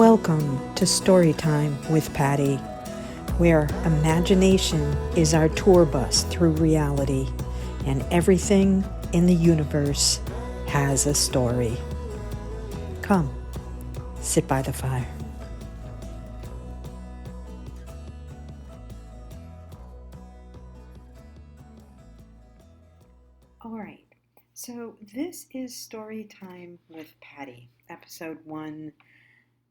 Welcome to Storytime with Patti, where imagination is our tour bus through reality, and everything in the universe has a story. Come, sit by the fire. All right, so this is Storytime with Patti, episode 1,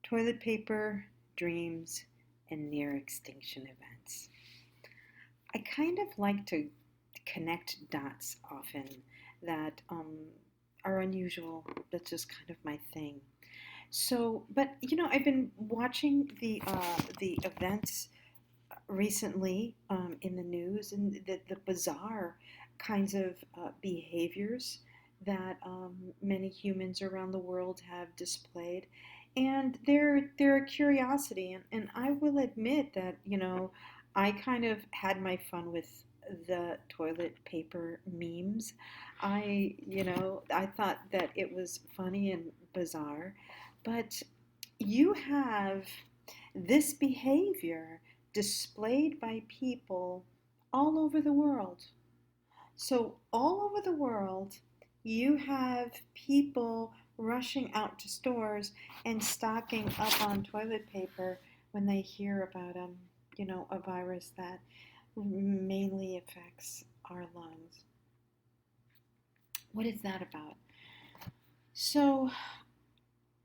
Toilet Paper, Dreams, and Near Extinction Events. I kind of like to connect dots often that are unusual. That's just kind of my thing. So, but I've been watching the events recently in the news and the bizarre kinds of behaviors that many humans around the world have displayed. And they're a curiosity, and I will admit that, I kind of had my fun with the toilet paper memes. I thought that it was funny and bizarre, but you have this behavior displayed by people all over the world. So, all over the world, you have people rushing out to stores and stocking up on toilet paper when they hear about a virus that mainly affects our lungs. What is that about? So,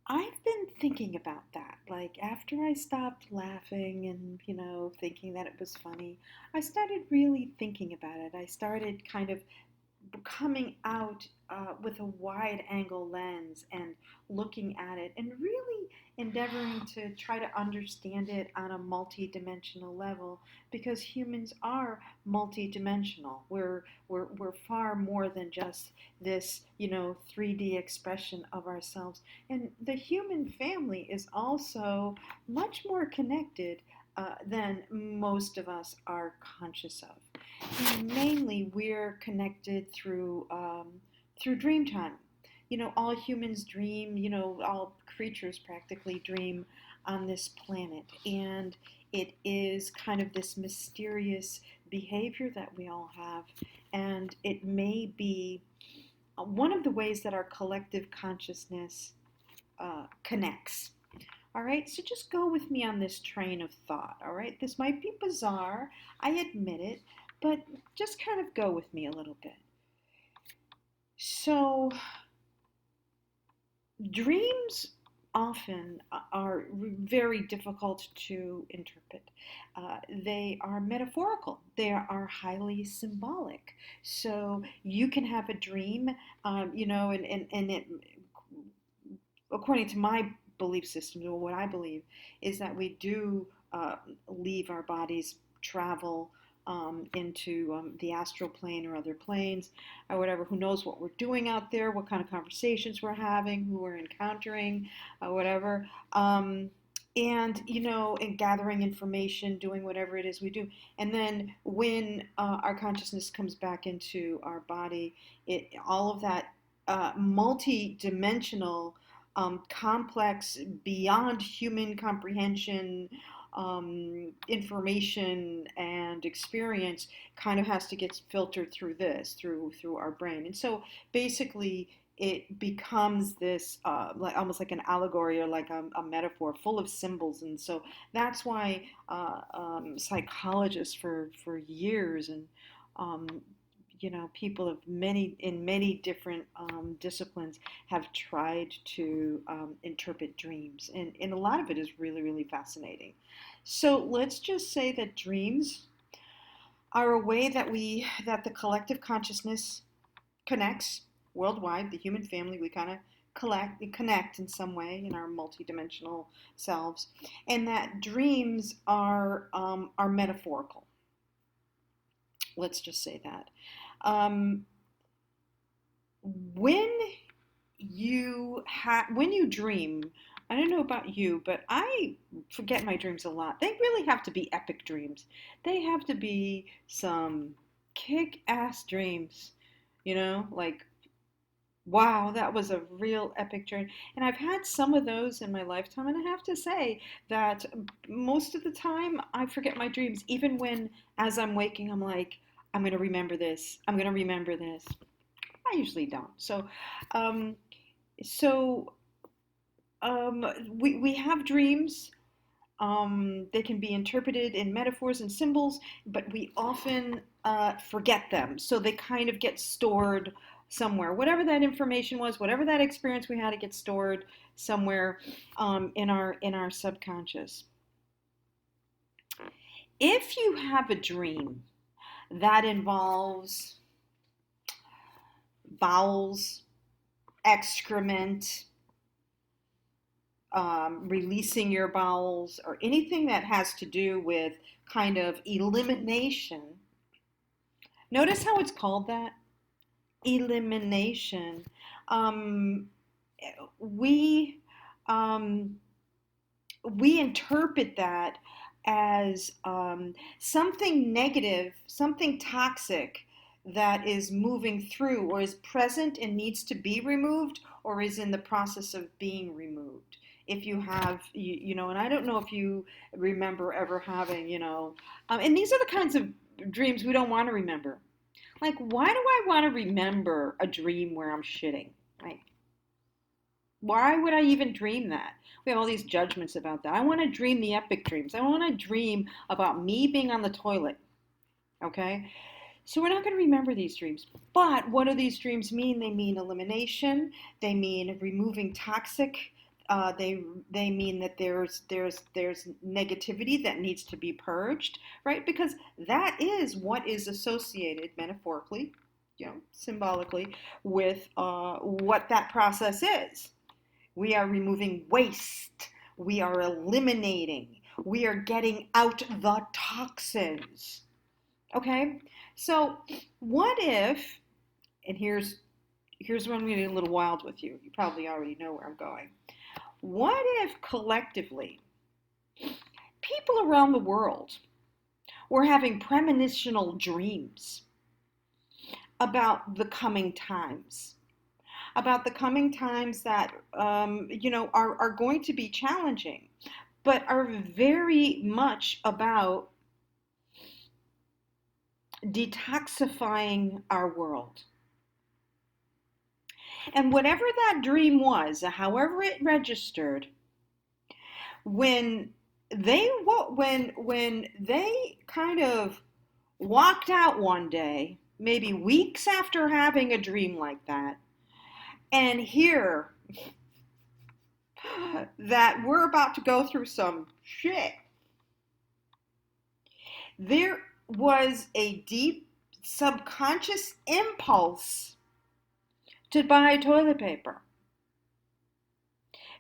I've been thinking about that. Like, after I stopped laughing and, thinking that it was funny, I started really thinking about it. I started kind of coming out with a wide angle lens and looking at it and really endeavoring to try to understand it on a multi-dimensional level, because humans are multi-dimensional. We're far more than just this 3D expression of ourselves, and the human family is also much more connected than most of us are conscious of. And mainly, we're connected through dream time. All humans dream. All creatures practically dream on this planet, and it is kind of this mysterious behavior that we all have, and it may be one of the ways that our collective consciousness connects. All right, so just go with me on this train of thought. All right, this might be bizarre, I admit it, but just kind of go with me a little bit. So, dreams often are very difficult to interpret. They are metaphorical, they are highly symbolic. So, you can have a dream, and it, according to my belief system, or what I believe, is that we do leave our bodies, travel into the astral plane or other planes or whatever. Who knows what we're doing out there, what kind of conversations we're having, who we're encountering, whatever. And gathering information, doing whatever it is we do. And then when our consciousness comes back into our body, all of that multi-dimensional, complex, beyond human comprehension information and experience kind of has to get filtered through through our brain. And so basically, it becomes this like almost like an allegory or like a metaphor full of symbols. And so that's why psychologists for years and um, people of many different disciplines have tried to interpret dreams, and a lot of it is really, really fascinating. So let's just say that dreams are a way that the collective consciousness connects worldwide. The human family, we kind of connect in some way in our multidimensional selves, and that dreams are metaphorical. Let's just say that. Um, when when you dream, I don't know about you, but I forget my dreams a lot. They really have to be epic dreams. They have to be some kick-ass dreams, like Wow, that was a real epic journey. And I've had some of those in my lifetime, and I have to say that most of the time I forget my dreams, even when as I'm waking, I'm like, I'm going to remember this. I'm going to remember this. I usually don't. Um, so we have dreams. They can be interpreted in metaphors and symbols, but we often forget them. So they kind of get stored somewhere. Whatever that information was, whatever that experience we had, it gets stored somewhere in our subconscious. If you have a dream that involves bowels, excrement, releasing your bowels, or anything that has to do with kind of elimination. Notice how it's called that? Elimination. Um, we um, we interpret that as something negative, something toxic that is moving through or is present and needs to be removed or is in the process of being removed. If you have, and I don't know if you remember ever having, and these are the kinds of dreams we don't want to remember. Like, why do I want to remember a dream where I'm shitting? Like, why would I even dream that? We have all these judgments about that. I want to dream the epic dreams. I want to dream about me being on the toilet. Okay? So we're not going to remember these dreams. But what do these dreams mean? They mean elimination. They mean removing toxic. They mean that there's negativity that needs to be purged, right? Because that is what is associated metaphorically, symbolically, with what that process is. We are removing waste. We are eliminating. We are getting out the toxins. Okay? So, what if, and here's where I'm getting a little wild with you. You probably already know where I'm going. What if collectively people around the world were having premonitional dreams about the coming times? About the coming times that are going to be challenging, but are very much about detoxifying our world. And whatever that dream was, however it registered, when when they kind of walked out one day, maybe weeks after having a dream like that, and hear that we're about to go through some shit, there was a deep subconscious impulse to buy toilet paper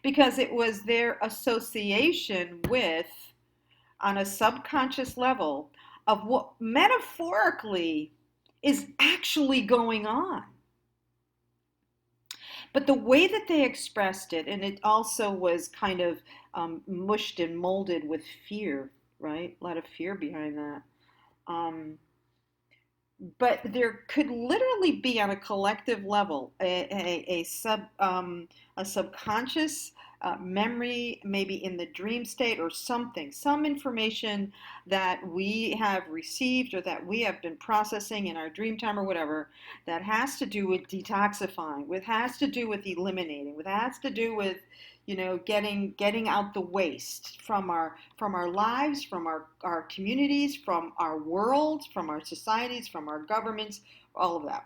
because it was their association with, on a subconscious level, of what metaphorically is actually going on. But the way that they expressed it, and it also was kind of mushed and molded with fear, right? A lot of fear behind that. Um, but there could literally be on a collective level a subconscious memory, maybe in the dream state or something, some information that we have received or that we have been processing in our dream time or whatever, that has to do with detoxifying, with has to do with eliminating, with has to do with getting out the waste from our lives, from our communities, from our world, from our societies, from our governments, all of that.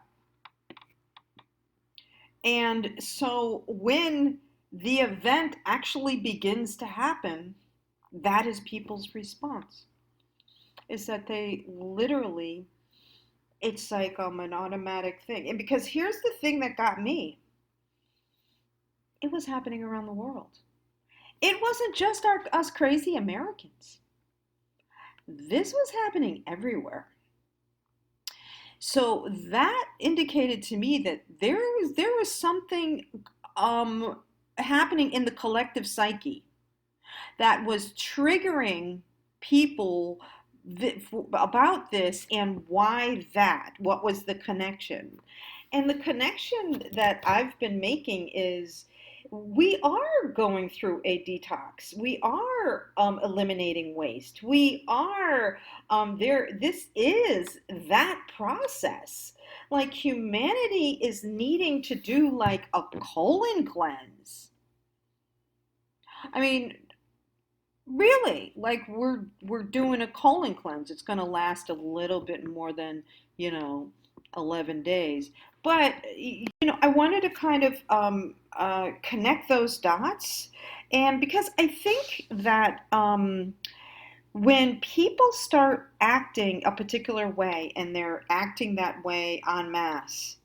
And so when the event actually begins to happen, that is people's response. Is that they literally, it's like an automatic thing. And because here's the thing that got me, it was happening around the world. It wasn't just us crazy Americans. This was happening everywhere. So that indicated to me that there was something happening in the collective psyche that was triggering people about this, and why that? What was the connection? And the connection that I've been making is we are going through a detox. We are eliminating waste. We are there. This is that process. Like humanity is needing to do like a colon cleanse. I mean, really, like we're doing a colon cleanse. It's going to last a little bit more than, you know, 11 days. But I wanted to kind of connect those dots, and because I think that when people start acting a particular way and they're acting that way en masse,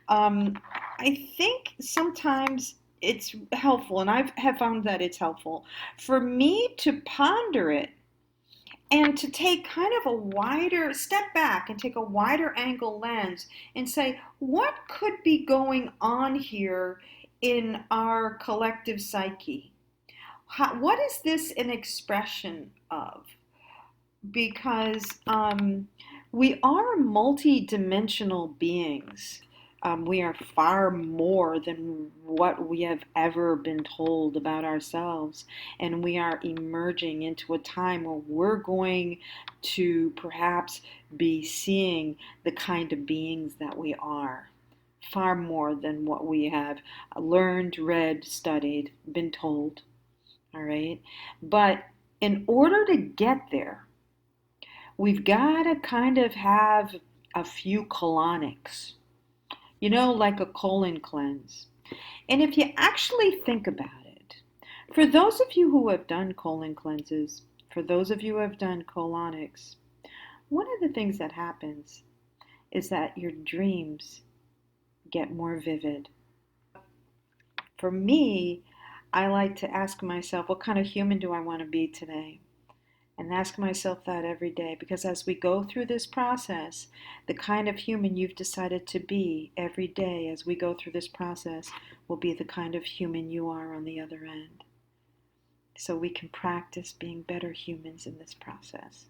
um, I think sometimes it's helpful, and I have found that it's helpful for me to ponder it and to take kind of a wider step back and take a wider angle lens and say, what could be going on here in our collective psyche? What is this an expression of? Because we are multi-dimensional beings. We are far more than what we have ever been told about ourselves. And we are emerging into a time where we're going to perhaps be seeing the kind of beings that we are. Far more than what we have learned, read, studied, been told. All right. But in order to get there, we've got to kind of have a few colonics, like a colon cleanse. And if you actually think about it, for those of you who have done colon cleanses, for those of you who have done colonics, one of the things that happens is that your dreams get more vivid. For me, I like to ask myself, what kind of human do I want to be today? And ask myself that every day, because as we go through this process, the kind of human you've decided to be every day as we go through this process will be the kind of human you are on the other end. So we can practice being better humans in this process.